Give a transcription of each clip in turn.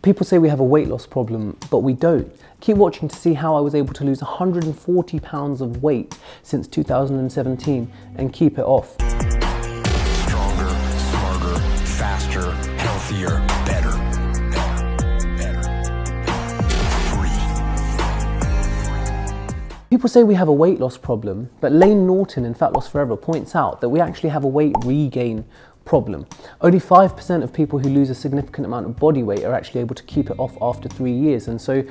People say we have a weight loss problem, but we don't. Keep watching to see how I was able to lose 140 pounds of weight since 2017 and keep it off. Stronger, smarter, faster, healthier, better. People say we have a weight loss problem, but Layne Norton in Fat Loss Forever points out that we actually have a weight regain problem. Only 5% of people who lose a significant amount of body weight are actually able to keep it off after 3 years. And so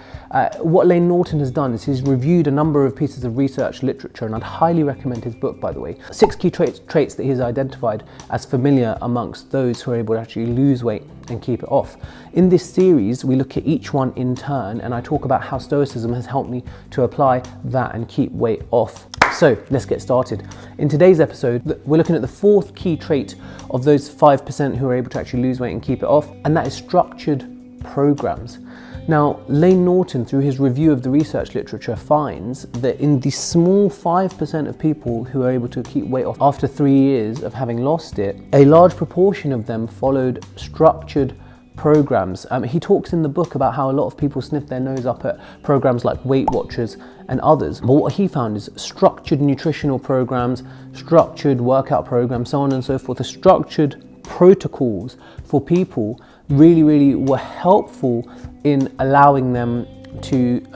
what Layne Norton has done is he's reviewed a number of pieces of research literature, and I'd highly recommend his book, by the way. 6 key traits that he's identified as familiar amongst those who are able to actually lose weight and keep it off. In this series, we look at each one in turn, and I talk about how Stoicism has helped me to apply that and keep weight off. So let's get started. In today's episode, we're looking at the 4th key trait of those 5% who are able to actually lose weight and keep it off, and that is structured programs. Now, Layne Norton, through his review of the research literature, finds that in the small 5% of people who are able to keep weight off after 3 years of having lost it, a large proportion of them followed structured programs. He talks in the book about how a lot of people sniff their nose up at programs like Weight Watchers and others. But what he found is structured nutritional programs, structured workout programs, so on and so forth. The structured protocols for people really were helpful in allowing them to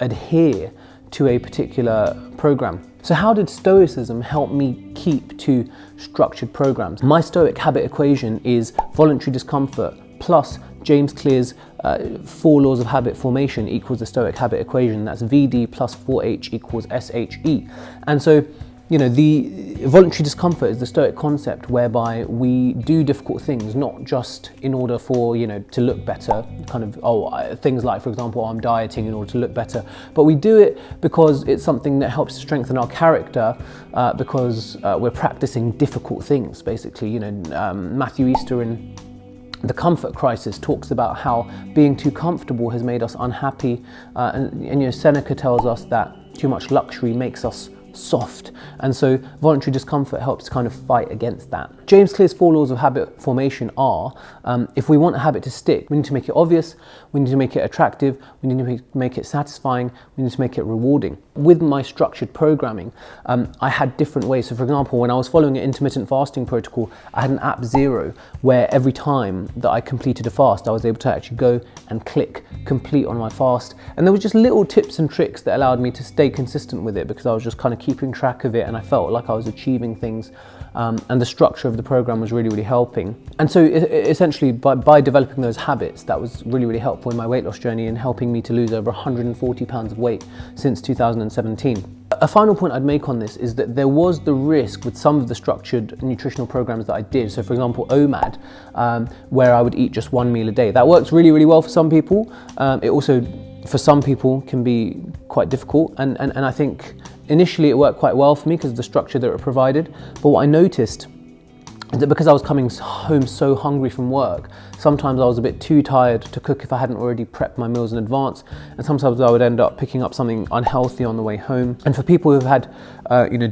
adhere to a particular program. So how did Stoicism help me keep to structured programs? My Stoic habit equation is voluntary discomfort plus James Clear's 4 laws of habit formation equals the Stoic habit equation. That's VD plus 4H equals SHE. And so, you know, the voluntary discomfort is the Stoic concept whereby we do difficult things, not just in order for, you know, to look better, kind of, things like, for example, I'm dieting in order to look better, but we do it because it's something that helps to strengthen our character, because we're practicing difficult things, basically. You know, Matthew Easter in The Comfort Crisis talks about how being too comfortable has made us unhappy, and you know, Seneca tells us that too much luxury makes us soft, and so voluntary discomfort helps to kind of fight against that. James Clear's 4 laws of habit formation are, if we want a habit to stick, we need to make it obvious, we need to make it attractive, we need to make it satisfying, we need to make it rewarding. With my structured programming, I had different ways. So for example, when I was following an intermittent fasting protocol, I had an app Zero, where every time that I completed a fast, I was able to actually go and click complete on my fast. And there was just little tips and tricks that allowed me to stay consistent with it, because I was just kind of keeping track of it, and I felt like I was achieving things, and the structure of the program was really helping. And so essentially by developing those habits, that was really helpful in my weight loss journey and helping me to lose over 140 pounds of weight since 2017. A final point I'd make on this is that there was the risk with some of the structured nutritional programs that I did. So for example, OMAD, where I would eat just 1 meal a day. That works really well for some people. It also, for some people, can be quite difficult. And I think initially it worked quite well for me because of the structure that it provided. But what I noticed is that because I was coming home so hungry from work, sometimes I was a bit too tired to cook if I hadn't already prepped my meals in advance, and sometimes I would end up picking up something unhealthy on the way home. And for people who've had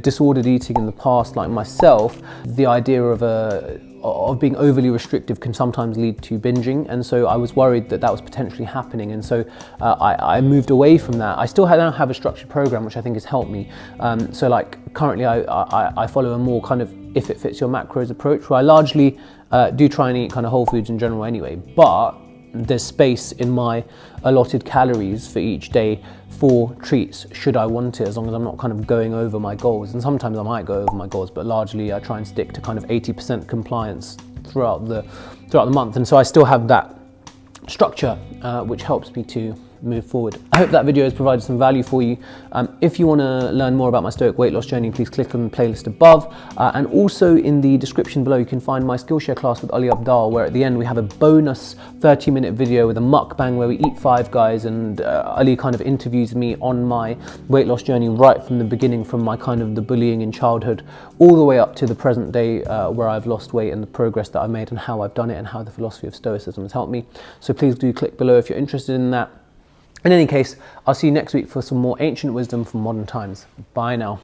disordered eating in the past, like myself, the idea of being overly restrictive can sometimes lead to binging, and so I was worried that that was potentially happening, and so I moved away from that. I still now have a structured program, which I think has helped me. So like currently I follow a more kind of if it fits your macros approach, where I largely do try and eat kind of whole foods in general anyway, but there's space in my allotted calories for each day for treats should I want it, as long as I'm not kind of going over my goals. And sometimes I might go over my goals, but largely I try and stick to kind of 80% compliance throughout the month. And so I still have that structure, which helps me to move forward. I hope that video has provided some value for you. If you want to learn more about my Stoic weight loss journey, please click on the playlist above, and also in the description below you can find my Skillshare class with Ali Abdal, where at the end we have a bonus 30-minute video with a mukbang where we eat Five Guys, and Ali kind of interviews me on my weight loss journey right from the beginning, from my kind of the bullying in childhood all the way up to the present day, where I've lost weight and the progress that I've made and how I've done it and how the philosophy of Stoicism has helped me. So please do click below if you're interested in that. In any case, I'll see you next week for some more ancient wisdom from modern times. Bye now.